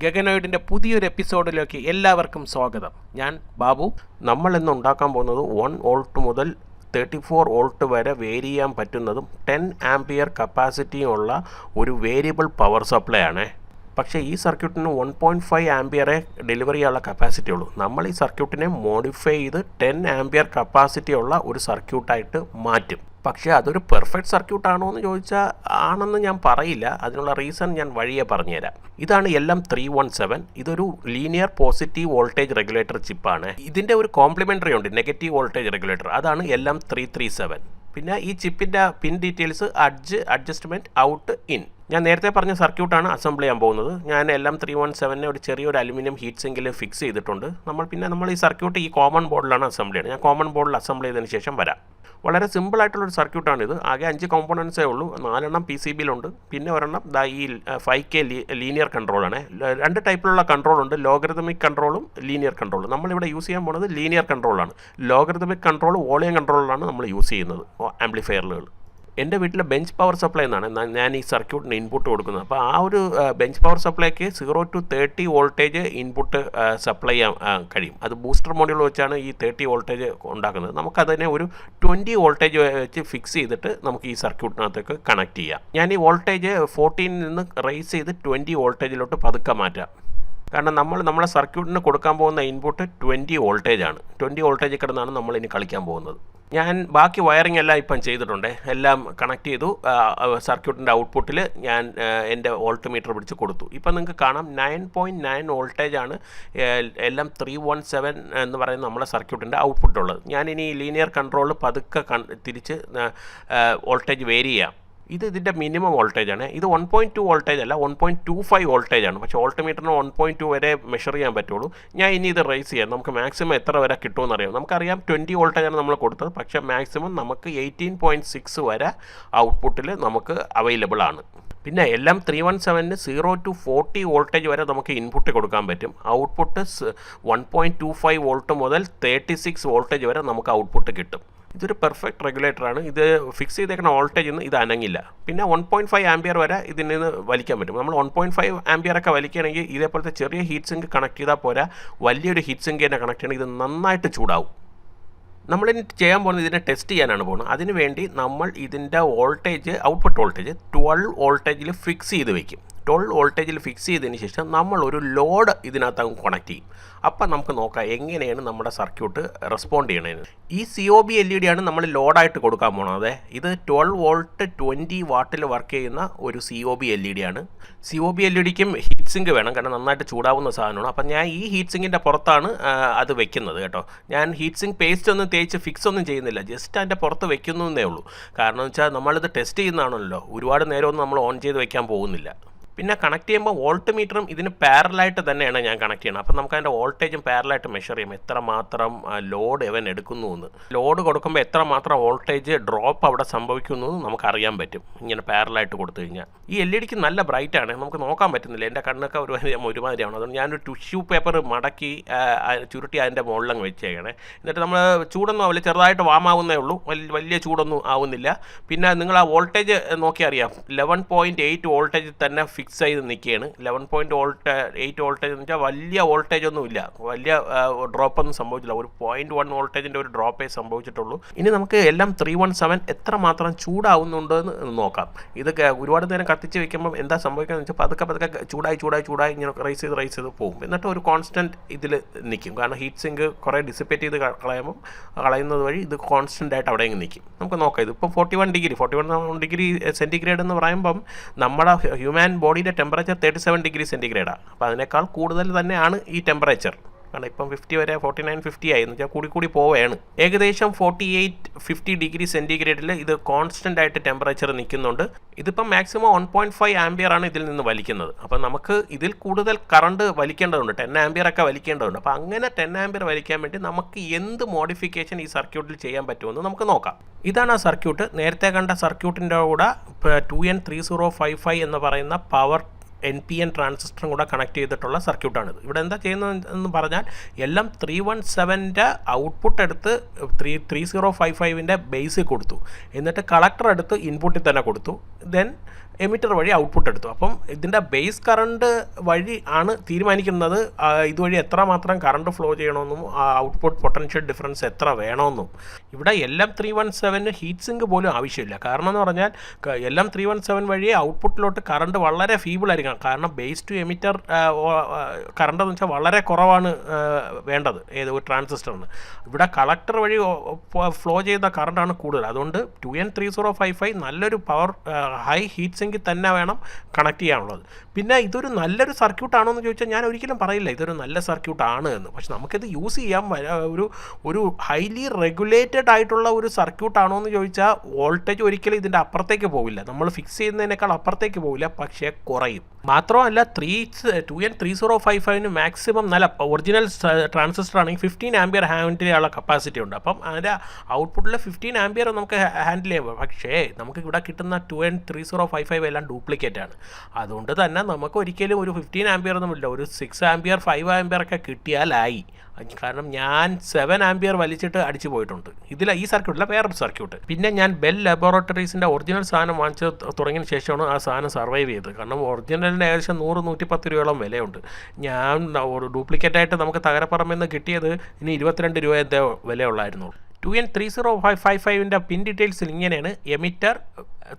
ഗഗനോയിഡിൻ്റെ പുതിയൊരു എപ്പിസോഡിലേക്ക് എല്ലാവർക്കും സ്വാഗതം. ഞാൻ ബാബു. നമ്മൾ ഇന്ന് ഉണ്ടാക്കാൻ പോകുന്നത് 1 വോൾട്ട് മുതൽ 34 വോൾട്ട് വരെ വേരി ചെയ്യാൻ പറ്റുന്നതും 10 ആംപിയർ കപ്പാസിറ്റിയും ഉള്ള ഒരു വേരിയബിൾ പവർ സപ്ലൈ ആണ്. പക്ഷേ ഈ സർക്യൂട്ടിന് 1.5 ആംപിയറെ ഡെലിവറി ചെയ്യാനുള്ള കപ്പാസിറ്റി ഉള്ളൂ. നമ്മൾ ഈ സർക്യൂട്ടിനെ മോഡിഫൈ ചെയ്ത് 10 ആംപിയർ കപ്പാസിറ്റി ഉള്ള ഒരു സർക്യൂട്ടായിട്ട് മാറ്റും. പക്ഷേ അതൊരു പെർഫെക്റ്റ് സർക്യൂട്ടാണോ എന്ന് ചോദിച്ചാൽ ആണെന്ന് ഞാൻ പറയില്ല. അതിനുള്ള റീസൺ ഞാൻ വഴിയെ പറഞ്ഞുതരാം. ഇതാണ് LM317. ഇതൊരു ലീനിയർ പോസിറ്റീവ് വോൾട്ടേജ് റെഗുലേറ്റർ ചിപ്പാണ്. ഇതിൻ്റെ ഒരു കോംപ്ലിമെൻ്ററി ഉണ്ട്, നെഗറ്റീവ് വോൾട്ടേജ് റെഗുലേറ്റർ. അതാണ് LM337. പിന്നെ ഈ ചിപ്പിൻ്റെ പിൻ ഡീറ്റെയിൽസ് അഡ്ജസ്റ്റ്മെൻറ്റ് ഔട്ട് ഇൻ. ഞാൻ നേരത്തെ പറഞ്ഞ സർക്യൂട്ടാണ് അസംബിൾ ചെയ്യാൻ പോകുന്നത്. ഞാൻ LM317 ഒരു ചെറിയൊരു അലുമിനിയം ഹീറ്റ് സിങ്കിൽ ഫിക്സ് ചെയ്തിട്ടുണ്ട്. നമ്മൾ ഈ സർക്യൂട്ട് ഈ കോമൺ ബോർഡിലാണ് അസംബിൾ ചെയ്യുന്നത്. ഞാൻ കോമൺ ബോർഡിൽ അസംബിൾ ചെയ്തതിന് ശേഷം വരാം. വളരെ സിമ്പിളായിട്ടുള്ളൊരു സർക്യൂട്ടാണിത്. ആകെ 5 കോമ്പോണൻസേ ഉള്ളൂ. 4 എണ്ണം PCBയിലുണ്ട്. പിന്നെ ഒരെണ്ണം ഈ 5K ലീനിയർ കൺട്രോളാണ്. 2 ടൈപ്പിലുള്ള കൺട്രോളുണ്ട്, ലോഗരിതമിക് കൺട്രോളും ലീനിയർ കൺട്രോളും. നമ്മളിവിടെ യൂസ് ചെയ്യാൻ പോകുന്നത് ലീനിയർ കൺട്രോളാണ്. ലോഗരിതമിക് കൺട്രോൾ വോളിയം കൺട്രോളിലാണ് നമ്മൾ യൂസ് ചെയ്യുന്നത് ആംപ്ലിഫയറുകൾ. എൻ്റെ വീട്ടിലെ ബെഞ്ച് പവർ സപ്ലൈ എന്നാണ് ഞാൻ ഈ സർക്യൂട്ടിന് ഇൻപുട്ട് കൊടുക്കുന്നത്. അപ്പോൾ ആ ഒരു ബെഞ്ച് പവർ സപ്ലൈക്ക് 0 to 30 വോൾട്ടേജ് ഇൻപുട്ട് സപ്ലൈ ചെയ്യാൻ കഴിയും. അത് ബൂസ്റ്റർ മോഡ്യൂൾ വെച്ചാണ് ഈ 30 വോൾട്ടേജ് ഉണ്ടാക്കുന്നത്. നമുക്കതിനെ ഒരു 20 വോൾട്ടേജ് വെച്ച് ഫിക്സ് ചെയ്തിട്ട് നമുക്ക് ഈ സർക്യൂട്ടിനകത്തേക്ക് കണക്ട് ചെയ്യാം. ഞാൻ ഈ വോൾട്ടേജ് 14 നിന്ന് റേസ് ചെയ്ത് 20 വോൾട്ടേജിലോട്ട് പതുക്കെ മാറ്റാം. കാരണം നമ്മളെ സർക്യൂട്ടിന് കൊടുക്കാൻ പോകുന്ന ഇൻപുട്ട് 20 വോൾട്ടേജ് ആണ്. 20 വോൾട്ടേജ് കിടന്നാണ് നമ്മൾ ഇനി കളിക്കാൻ പോകുന്നത്. ഞാൻ ബാക്കി വയറിംഗ് എല്ലാം ഇപ്പം ചെയ്തിട്ടുണ്ട്. എല്ലാം കണക്ട് ചെയ്തു. സർക്യൂട്ടിൻ്റെ ഔട്ട്പുട്ടിൽ ഞാൻ എൻ്റെ വോൾട്ട് മീറ്റർ പിടിച്ച് കൊടുത്തു. ഇപ്പം നിങ്ങൾക്ക് കാണാം 9.9 വോൾട്ടേജാണ് LM317 എന്ന് പറയുന്ന നമ്മുടെ സർക്യൂട്ടിൻ്റെ ഔട്ട്പുട്ടുള്ളത്. ഞാനിനി ലീനിയർ കൺട്രോൾ പതുക്കെ തിരിച്ച് വോൾട്ടേജ് വേരി ചെയ്യാം. ഇതിൻ്റെ മിനിമം വോൾട്ടേജാണ്. ഇത് 1.2 വോൾട്ടേജ് അല്ല, 1.25 വോൾട്ടേജാണ്. പക്ഷേ വോൾട്ട്മീറ്ററിന് 1.2 വരെ മെഷർ ചെയ്യാൻ പറ്റുള്ളൂ. ഞാൻ ഇനി ഇത് റേസ് ചെയ്യാം. നമുക്ക് മാക്സിമം എത്ര വരെ കിട്ടുമെന്ന് അറിയാം. നമുക്കറിയാം 20 വോൾട്ടേജാണ് നമ്മൾ കൊടുത്തത്. പക്ഷേ മാക്സിമം നമുക്ക് 18.6 വരെ ഔട്ട്പുട്ടിൽ നമുക്ക് അവൈലബിൾ ആണ്. പിന്നെ LM317 0 to 40 വോൾട്ടേജ് വരെ നമുക്ക് ഇൻപുട്ട് കൊടുക്കാൻ പറ്റും. ഔട്ട്പുട്ട് 1.25 വോൾട്ട് മുതൽ 36 വോൾട്ടേജ് വരെ നമുക്ക് ഔട്ട്പുട്ട് കിട്ടും. ഇതൊരു പെർഫെക്റ്റ് റെഗുലേറ്ററാണ്. ഇത് ഫിക്സ് ചെയ്തേക്കുന്ന വോൾട്ടേജിൽ നിന്ന് ഇത് അനങ്ങില്ല. പിന്നെ 1.5 ആംപിയർ വരെ ഇതിൽ നിന്ന് വലിക്കാൻ പറ്റും. നമ്മൾ 1.5 ആംപിയറൊക്കെ വലിക്കുകയാണെങ്കിൽ ഇതേപോലത്തെ ചെറിയ ഹീറ്റ് സിങ്ക് കണക്ട് ചെയ്താൽ പോരാ, വലിയൊരു ഹീറ്റ് സിങ്ക് തന്നെ കണക്ട് ചെയ്യണം. ഇത് നന്നായിട്ട് ചൂടാവും. നമ്മളിനി ചെയ്യാൻ പോകുന്നത് ഇതിനെ ടെസ്റ്റ് ചെയ്യാനാണ് പോകുന്നത്. അതിന് വേണ്ടി നമ്മൾ ഇതിൻ്റെ വോൾട്ടേജ് ഔട്ട്പുട്ട് വോൾട്ടേജ് 12 വോൾട്ടേജിൽ ഫിക്സ് ചെയ്ത് വയ്ക്കും. 12 വോൾട്ടേജിൽ ഫിക്സ് ചെയ്തതിന് ശേഷം നമ്മൾ ഒരു ലോഡ് ഇതിനകത്ത് കണക്ട് ചെയ്യും. അപ്പം നമുക്ക് നോക്കാം എങ്ങനെയാണ് നമ്മുടെ സർക്യൂട്ട് റെസ്പോണ്ട് ചെയ്യണതെന്ന്. ഈ COB LED ആണ് നമ്മൾ ലോഡായിട്ട് കൊടുക്കാൻ പോകുന്നത്. ഇത് 12 വോൾട്ട് 20 വാട്ടിൽ വർക്ക് ചെയ്യുന്ന ഒരു COB LED ആണ്. COB LEDക്കും ഹീറ്റ് സിങ്ക് വേണം, കാരണം നന്നായിട്ട് ചൂടാവുന്ന സാധനമാണ്. അപ്പം ഞാൻ ഈ ഹീറ്റ് സിങ്കിൻ്റെ പുറത്താണ് അത് വെക്കുന്നത് കേട്ടോ. ഞാൻ ഹീറ്റ് സിങ്ക് പേസ്റ്റ് ഒന്നും തേച്ച് ഫിക്സ് ഒന്നും ചെയ്യുന്നില്ല, ജസ്റ്റ് അതിൻ്റെ പുറത്ത് വെക്കുന്നു എന്നേ ഉള്ളൂ. കാരണം വെച്ചാൽ നമ്മളിത് ടെസ്റ്റ് ചെയ്യുന്നതാണല്ലോ, ഒരുപാട് നേരമൊന്നും നമ്മൾ ഓൺ ചെയ്ത് വെക്കാൻ പോകുന്നില്ല. പിന്നെ കണക്ട് ചെയ്യുമ്പോൾ വോൾട്ട് മീറ്ററും ഇതിന് പാരലായിട്ട് തന്നെയാണ് ഞാൻ കണക്ട് ചെയ്യണം. അപ്പം നമുക്ക് അതിൻ്റെ വോൾട്ടേജും പാരലായിട്ട് മെഷർ ചെയ്യും, എത്രമാത്രം ലോഡ് ഇവൻ എടുക്കുന്നു എന്ന്. ലോഡ് കൊടുക്കുമ്പോൾ എത്രമാത്രം വോൾട്ടേജ് ഡ്രോപ്പ് അവിടെ സംഭവിക്കുന്നു എന്ന് നമുക്കറിയാൻ പറ്റും ഇങ്ങനെ പാരലായിട്ട് കൊടുത്തു കഴിഞ്ഞാൽ. ഈ LED നല്ല ബ്രൈറ്റാണ്, നമുക്ക് നോക്കാൻ പറ്റുന്നില്ല. എൻ്റെ കണ്ണൊക്കെ ഒരുമാതിരിയാണ്. അതുകൊണ്ട് ഞാനൊരു ടിഷ്യൂ പേപ്പർ മടക്കി ചുരുട്ടി അതിൻ്റെ മുകളിലങ്ങ് വെച്ചേക്കണേ. എന്നിട്ട് നമ്മൾ ചൂടൊന്നും ആവില്ല, ചെറുതായിട്ട് വാമാവുന്നേ ഉള്ളൂ, വലിയ ചൂടൊന്നും ആവുന്നില്ല. പിന്നെ നിങ്ങൾ ആ വോൾട്ടേജ് നോക്കി അറിയാം, 11.8 വോൾട്ടേജ് തന്നെ ഫിക്സ് ചെയ്ത് നിൽക്കുകയാണ്. 11.8 വോൾട്ടേജ് എന്ന് വെച്ചാൽ വലിയ വോൾട്ടേജ് ഒന്നും ഇല്ല, വലിയ ഡ്രോപ്പൊന്നും സംഭവിച്ചില്ല. ഒരു 0.1 വോൾട്ടേജിൻ്റെ ഒരു ഡ്രോപ്പേ സംഭവിച്ചിട്ടുള്ളൂ. ഇനി നമുക്ക് LM317 എത്രമാത്രം ചൂടാവുന്നുണ്ടെന്ന് നോക്കാം. ഇതൊക്കെ ഒരുപാട് നേരം കത്തിച്ച് വെക്കുമ്പോൾ എന്താ സംഭവിക്കുകയെന്ന് വെച്ചാൽ പതുക്കെ ചൂടായി ഇങ്ങനെ റൈസ് ചെയ്ത് പോകും. എന്നിട്ട് ഒരു കോൺസ്റ്റൻറ്റ് ഇതിൽ നിൽക്കും. കാരണം ഹീറ്റ് സിങ്ക് കുറേ ഡിസിപ്പേറ്റ് ചെയ്ത് കളയുന്നത് വഴി ഇത് കോൺസ്റ്റൻ്റ് ആയിട്ട് അവിടെ നിൽക്കും. നമുക്ക് നോക്കാം. ഇതിപ്പം 41 ഡിഗ്രി സെൻറ്റിഗ്രേഡ് എന്ന് പറയുമ്പം നമ്മുടെ ഹ്യൂമൻ ബോഡിയുടെ ടെമ്പറേച്ചർ 37 ഡിഗ്രി സെൻറ്റിഗ്രേഡാണ്. അപ്പോൾ അതിനേക്കാൾ കൂടുതൽ തന്നെയാണ് ഈ ടെമ്പറേച്ചർ. കാരണം ഇപ്പം 50 വരെ 49-50 ആയി എന്ന് വെച്ചാൽ കൂടി പോവുകയാണ്. ഏകദേശം 48-50 ഡിഗ്രി സെൻറ്റിഗ്രേഡിൽ ഇത് കോൺസ്റ്റൻ്റ് ആയിട്ട് ടെമ്പറേച്ചർ നിൽക്കുന്നുണ്ട്. ഇതിപ്പം മാക്സിമം 1.5 ആംപിയറാണ് ഇതിൽ നിന്ന് വലിക്കുന്നത്. അപ്പം നമുക്ക് ഇതിൽ കൂടുതൽ കറണ്ട് വലിക്കേണ്ടതുണ്ട്, 10 ആംപിയറൊക്കെ വലിക്കേണ്ടതുണ്ട്. അപ്പോൾ അങ്ങനെ 10 ആംപിയർ വലിക്കാൻ വേണ്ടി നമുക്ക് എന്ത് മോഡിഫിക്കേഷൻ ഈ സർക്യൂട്ടിൽ ചെയ്യാൻ പറ്റുമെന്ന് നമുക്ക് നോക്കാം. ഇതാണ് ആ സർക്യൂട്ട്. നേരത്തെ കണ്ട സർക്യൂട്ടിൻ്റെ കൂടെ 2N3055 എന്ന് പറയുന്ന പവർ NPN ട്രാൻസിസ്റ്ററും കൂടെ കണക്ട് ചെയ്തിട്ടുള്ള സർക്യൂട്ടാണിത്. ഇവിടെ എന്താ ചെയ്യുന്നതെന്ന് പറഞ്ഞാൽ എല്ലാം 317ൻ്റെ ഔട്ട്പുട്ട് എടുത്ത് 3055ൻ്റെ ബേസിൽ കൊടുത്തു, എന്നിട്ട് കളക്ടർ എടുത്ത് ഇൻപുട്ടിൽ തന്നെ കൊടുത്തു, ദെൻ എമിറ്റർ വഴി ഔട്ട്പുട്ട് എടുത്തു. അപ്പം ഇതിൻ്റെ ബേസ് കറണ്ട് വഴി ആണ് തീരുമാനിക്കുന്നത് ഇതുവഴി എത്രമാത്രം കറണ്ട് ഫ്ലോ ചെയ്യണമെന്നും ഔട്ട്പുട്ട് പൊട്ടൻഷ്യൽ ഡിഫറൻസ് എത്ര വേണമെന്നും. ഇവിടെ LM317 ഹീറ്റ് സിങ്ക് പോലും ആവശ്യമില്ല. കാരണം എന്ന് പറഞ്ഞാൽ LM317 വഴി ഔട്ട്പുട്ടിലോട്ട് കറണ്ട് വളരെ ഫീബിളായിരിക്കണം. കാരണം ബേസ് ടു എമിറ്റർ കറണ്ട് എന്ന് വെച്ചാൽ വളരെ കുറവാണ് വേണ്ടത് ഒരു ട്രാൻസിസ്റ്ററിന്. ഇവിടെ കളക്ടർ വഴി ഫ്ലോ ചെയ്യുന്ന കറണ്ടാണ് കൂടുതൽ. അതുകൊണ്ട് 2N3055 നല്ലൊരു പവർ ഹൈ ഹീറ്റ് സിങ്കിൽ തന്നെ വേണം കണക്ട് ചെയ്യാനുള്ളത്. പിന്നെ ഇതൊരു നല്ലൊരു സർക്യൂട്ടാണോ എന്ന് ചോദിച്ചാൽ ഞാൻ ഒരിക്കലും പറയില്ല ഇതൊരു നല്ല സർക്യൂട്ടാണ് എന്ന്. പക്ഷെ നമുക്കിത് യൂസ് ചെയ്യാം. ഒരു ഹൈലി റെഗുലേറ്റഡ് ആയിട്ടുള്ള ഒരു സർക്യൂട്ടാണോ എന്ന് ചോദിച്ചാൽ വോൾട്ടേജ് ഒരിക്കലും ഇതിൻ്റെ അപ്പുറത്തേക്ക് പോവില്ല. നമ്മൾ ഫിക്സ് ചെയ്യുന്നതിനേക്കാൾ അപ്പുറത്തേക്ക് പോവില്ല, പക്ഷേ കുറയും. മാത്രമല്ല 2N3055 മാക്സിമം നല്ല ഒറിജിനൽ ട്രാൻസിസ്റ്റർ ആണെങ്കിൽ 15 ആംപിയർ ഹാൻഡിൽ ചെയ്യാനുള്ള കപ്പാസിറ്റി ഉണ്ട്. അപ്പം അതിൻ്റെ ഔട്ട്പുട്ടിൽ 15 ആംപിയർ നമുക്ക് ഹാൻഡിൽ ചെയ്യാം. പക്ഷേ നമുക്ക് ഇവിടെ കിട്ടുന്ന 2N3055 എല്ലാം ഡ്യൂപ്ലിക്കേറ്റ് ആണ്. അതുകൊണ്ട് തന്നെ നമുക്ക് ഒരിക്കലും ഒരു 15 ആംപിയർ ഒന്നുമില്ല, ഒരു 6 ആംപിയർ 5 ആംപിയർ ഒക്കെ കിട്ടിയാലായി. കാരണം ഞാൻ 7 ആംപിയർ വലിച്ചിട്ട് അടിച്ചു പോയിട്ടുണ്ട് ഈ സർക്യൂട്ടിലെ വേറൊരു സർക്യൂട്ട്. പിന്നെ ഞാൻ ബെൽ ലബോറട്ടറീസിൻ്റെ ഒറിജിനൽ സാധനം വാങ്ങിച്ച് തുടങ്ങിയ ശേഷമാണ് ആ സാധനം സർവൈവ് ചെയ്തത്. കാരണം ഒറിജിനലിന് ഏകദേശം 100-110 രൂപയോളം വിലയുണ്ട്. ഞാൻ ഒരു ഡ്യൂപ്ലിക്കേറ്റായിട്ട് നമുക്ക് തകരപ്പുറമിൽ നിന്ന് കിട്ടിയത് ഇനി 22 രൂപയുടെ വിലയുള്ളായിരുന്നു. 2N3055ൻ്റെ പിൻ ഡീറ്റെയിൽസിൽ ഇങ്ങനെയാണ്. എമിറ്റർ,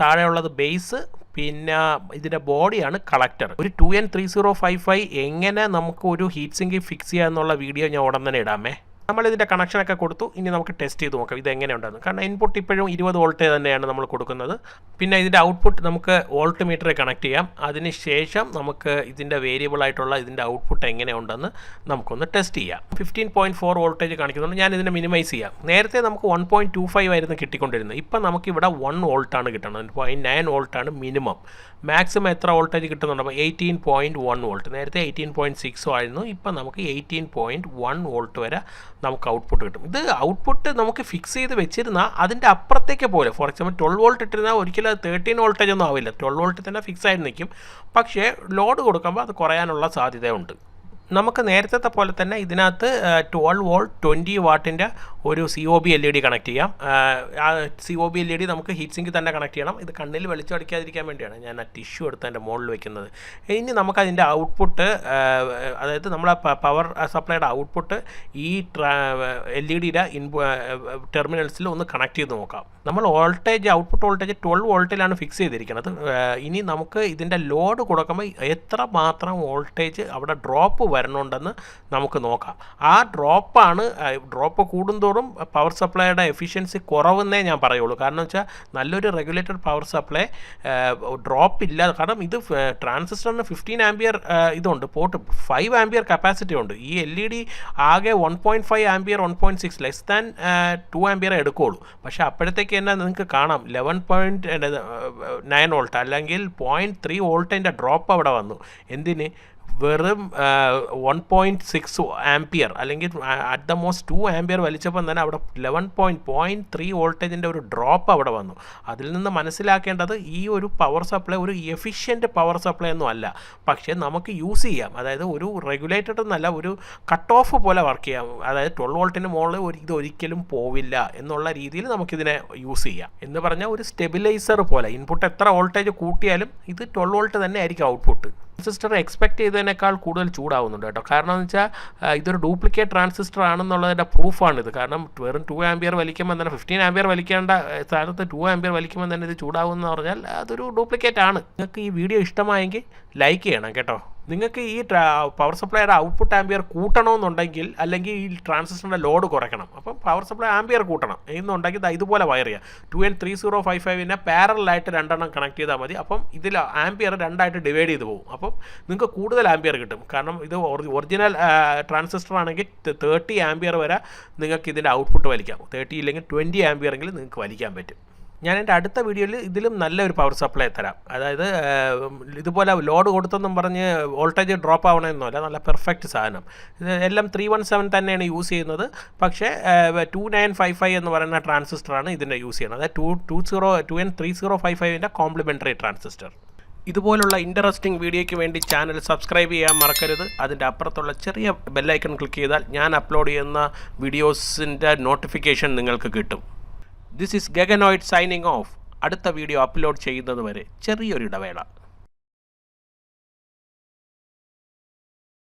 താഴെയുള്ളത് ബേസ്, പിന്നെ ഇതിൻ്റെ ബോഡിയാണ് കളക്ടർ. ഒരു 2N3055 എങ്ങനെ നമുക്ക് ഒരു ഹീറ്റ് സിങ്കിൽ ഫിക്സ് ചെയ്യുക എന്നുള്ള വീഡിയോ ഞാൻ ഉടൻ തന്നെ ഇടാമേ. നമ്മളിതിൻ്റെ കണക്ഷനൊക്കെ കൊടുത്തു. ഇനി നമുക്ക് ടെസ്റ്റ് ചെയ്ത് നോക്കാം ഇത് എങ്ങനെയുണ്ടെന്ന്. കാരണം ഇൻപുട്ട് ഇപ്പോഴും 20 വോൾട്ട് തന്നെയാണ് നമ്മൾ കൊടുക്കുന്നത്. പിന്നെ ഇതിൻ്റെ ഔട്ട്പുട്ട് നമുക്ക് വോൾട്ട് മീറ്ററിൽ കണക്ട് ചെയ്യാം. അതിന് ശേഷം നമുക്ക് ഇതിൻ്റെ വേരിയബിൾ ആയിട്ടുള്ള ഇതിൻ്റെ ഔട്ട്പുട്ട് എങ്ങനെയുണ്ടെന്ന് നമുക്കൊന്ന് ടെസ്റ്റ് ചെയ്യാം. 15.4 വോൾട്ടേജ് കാണിക്കുന്നുണ്ട്. ഞാൻ ഇതിനെ മിനിമൈസ് ചെയ്യാം. നേരത്തെ നമുക്ക് 1.25 ആയിരുന്നു കിട്ടിക്കൊണ്ടിരുന്നത്. ഇപ്പം നമുക്കിവിടെ 1 വോൾട്ടാണ് കിട്ടുന്നത്. 0.9 വോൾട്ടാണ് മിനിമം. മാക്സിമം എത്ര വോൾട്ടേജ് കിട്ടുന്നുണ്ട്? 18.1 വോൾട്ട്. നേരത്തെ 18.6 ആയിരുന്നു. ഇപ്പം നമുക്ക് 18.1 വോൾട്ട് വരെ നമുക്ക് ഔട്ട്പുട്ട് കിട്ടും. ഇത് ഔട്ട്പുട്ട് നമുക്ക് ഫിക്സ് ചെയ്ത് വെച്ചിരുന്നാൽ അതിൻ്റെ അപ്പുറത്തേക്ക് പോലെ. ഫോർ എക്സാമ്പിൾ 12 വോൾട്ട് ഇട്ടിരുന്നാൽ ഒരിക്കലും 13 വോൾട്ടേജ് ഒന്നും ആവില്ല. 12 വോൾട്ട് തന്നെ ഫിക്സ് ആയിട്ട് നിൽക്കും. പക്ഷേ ലോഡ് കൊടുക്കുമ്പോൾ അത് കുറയാനുള്ള സാധ്യതയുണ്ട്. നമുക്ക് നേരത്തെ പോലെ തന്നെ ഇതിനകത്ത് 12 വോൾട്ട് 20 വാട്ടിൻ്റെ ഒരു COB LED കണക്ട് ചെയ്യാം. ആ COB LED നമുക്ക് ഹീറ്റ് സിങ്കിൽ തന്നെ കണക്ട് ചെയ്യണം. ഇത് കണ്ണിൽ വെളിച്ചടിക്കാതിരിക്കാൻ വേണ്ടിയാണ് ഞാൻ ആ ടിഷ്യൂ എടുത്ത് എൻ്റെ മുകളിൽ വെക്കുന്നത്. ഇനി നമുക്കതിൻ്റെ ഔട്ട്പുട്ട്, അതായത് നമ്മളെ പവർ സപ്ലൈയുടെ ഔട്ട്പുട്ട് ഈ LEDയുടെ ടെർമിനൽസിൽ ഒന്ന് കണക്ട് ചെയ്ത് നോക്കാം. നമ്മൾ ഔട്ട്പുട്ട് വോൾട്ടേജ് 12 വോൾട്ടിലാണ് ഫിക്സ് ചെയ്തിരിക്കുന്നത്. ഇനി നമുക്ക് ഇതിൻ്റെ ലോഡ് കൊടുക്കുമ്പോൾ എത്ര മാത്രം വോൾട്ടേജ് അവിടെ ഡ്രോപ്പ് വരണുണ്ടെന്ന് നമുക്ക് നോക്കാം. ആ ഡ്രോപ്പ് കൂടുന്തോറും പവർ സപ്ലൈയുടെ എഫിഷ്യൻസി കുറവെന്നേ ഞാൻ പറയുള്ളൂ. കാരണം വെച്ചാൽ നല്ലൊരു റെഗുലേറ്റഡ് പവർ സപ്ലൈ ഡ്രോപ്പ് ഇല്ല. കാരണം ഇത് ട്രാൻസിസ്റ്ററിന് 15 ആംപിയർ ഇതുണ്ട്, പോർട്ട് 5 ആംപിയർ കപ്പാസിറ്റി ഉണ്ട്. ഈ LED ആകെ 1.5 ആംപിയർ 1.6 ലെസ് ദാൻ 2 ആംപിയർ എടുക്കുകയുള്ളൂ. പക്ഷേ അപ്പോഴത്തേക്ക് തന്നെ നിങ്ങൾക്ക് കാണാം 11.9 വോൾട്ട് അല്ലെങ്കിൽ 0.3 വോൾട്ടിൻ്റെ ഡ്രോപ്പ് അവിടെ വന്നു. എന്തിന്? വെറും 1.6 ആംപിയർ അല്ലെങ്കിൽ അറ്റ് ദ മോസ്റ്റ് 2 ആംപിയർ വലിച്ചപ്പം തന്നെ അവിടെ 11.3 വോൾട്ടേജിൻ്റെ ഒരു ഡ്രോപ്പ് അവിടെ വന്നു. അതിൽ നിന്ന് മനസ്സിലാക്കേണ്ടത് ഈ ഒരു പവർ സപ്ലൈ ഒരു എഫിഷ്യൻറ്റ് പവർ സപ്ലൈ ഒന്നും അല്ല. പക്ഷേ നമുക്ക് യൂസ് ചെയ്യാം. അതായത് ഒരു റെഗുലേറ്റഡ് എന്നല്ല, ഒരു കട്ട് ഓഫ് പോലെ വർക്ക് ചെയ്യാം. അതായത് 12 വോൾട്ടിന് മുകളിൽ ഇതൊരിക്കലും പോവില്ല എന്നുള്ള രീതിയിൽ നമുക്കിതിനെ യൂസ് ചെയ്യാം. എന്ന് പറഞ്ഞാൽ ഒരു സ്റ്റെബിലൈസർ പോലെ. ഇൻപുട്ട് എത്ര വോൾട്ടേജ് കൂട്ടിയാലും ഇത് 12 വോൾട്ട് തന്നെ ആയിരിക്കും ഔട്ട്പുട്ട്. ട്രാൻസിസ്റ്റർ എക്സ്പെക്ട് ചെയ്തതിനേക്കാൾ കൂടുതൽ ചൂടാവുന്നുണ്ട് കേട്ടോ. കാരണം എന്ന് വെച്ചാൽ ഇതൊരു ഡ്യൂപ്ലിക്കേറ്റ് ട്രാൻസിസ്റ്റർ ആണെന്നുള്ളതിൻ്റെ പ്രൂഫാണിത്. കാരണം വെറും 2 ആംപിയർ വലിക്കുമ്പോൾ തന്നെ 15 ആംപിയർ വലിക്കേണ്ട സ്ഥാനത്ത് 2 ആംപിയർ വലിക്കുമ്പോൾ തന്നെ ഇത് ചൂടാവുമെന്ന് പറഞ്ഞാൽ അതൊരു ഡ്യൂപ്ലിക്കേറ്റ് ആണ്. നിങ്ങൾക്ക് ഈ വീഡിയോ ഇഷ്ടമായെങ്കിൽ ലൈക്ക് ചെയ്യണം കേട്ടോ. നിങ്ങൾക്ക് ഈ പവർ സപ്ലൈയുടെ ഔട്ട്പുട്ട് ആംപിയർ കൂട്ടണമെന്നുണ്ടെങ്കിൽ, അല്ലെങ്കിൽ ഈ ട്രാൻസിസ്റ്ററിൻ്റെ ലോഡ് കുറയ്ക്കണം, അപ്പം പവർ സപ്ലൈ ആംപിയർ കൂട്ടണം എന്നുണ്ടെങ്കിൽ ഇതുപോലെ വയർ ചെയ്യുക. 2N3055നെ പാരലായിട്ട് 2 എണ്ണം കണക്ട് ചെയ്താൽ മതി. അപ്പം ഇതിൽ ആംപിയർ 2 ആയിട്ട് ഡിവൈഡ് ചെയ്ത് പോകും. അപ്പം നിങ്ങൾക്ക് കൂടുതൽ ആംപിയർ കിട്ടും. കാരണം ഇത് ഒറിജിനൽ ട്രാൻസിസ്റ്റർ ആണെങ്കിൽ 30 ആംപിയർ വരെ നിങ്ങൾക്ക് ഇതിൻ്റെ ഔട്ട്പുട്ട് വലിക്കാം. 30 ഇല്ലെങ്കിൽ 20 ആംപിയർ എങ്കിലും നിങ്ങൾക്ക് വലിക്കാൻ പറ്റും. ഞാൻ എൻ്റെ അടുത്ത വീഡിയോയിൽ ഇതിലും നല്ലൊരു പവർ സപ്ലൈ തരാം. അതായത് ഇതുപോലെ ലോഡ് കൊടുത്തെന്നും പറഞ്ഞ് വോൾട്ടേജ് ഡ്രോപ്പ് ആവണമെന്നല്ല, നല്ല പെർഫെക്റ്റ് സാധനം. ഇത് LM317 തന്നെയാണ് യൂസ് ചെയ്യുന്നത്. പക്ഷേ 2955 എന്ന് പറയുന്ന ട്രാൻസിസ്റ്ററാണ് ഇതിൻ്റെ യൂസ് ചെയ്യുന്നത്. അതായത് 2N3055ൻ്റെ കോംപ്ലിമെൻ്ററി ട്രാൻസിസ്റ്റർ. ഇതുപോലുള്ള ഇൻട്രസ്റ്റിംഗ് വീഡിയോയ്ക്ക് വേണ്ടി ചാനൽ സബ്സ്ക്രൈബ് ചെയ്യാൻ മറക്കരുത്. അതിൻ്റെ അപ്പുറത്തുള്ള ചെറിയ ബെല്ലൈക്കൺ ക്ലിക്ക് ചെയ്താൽ ഞാൻ അപ്ലോഡ് ചെയ്യുന്ന വീഡിയോസിൻ്റെ നോട്ടിഫിക്കേഷൻ നിങ്ങൾക്ക് കിട്ടും. ദിസ് ഈസ് ഗഗനോയിഡ് സൈനിങ് ഓഫ്. അടുത്ത വീഡിയോ അപ്ലോഡ് ചെയ്യുന്നത് വരെ ചെറിയൊരു ഇടവേള.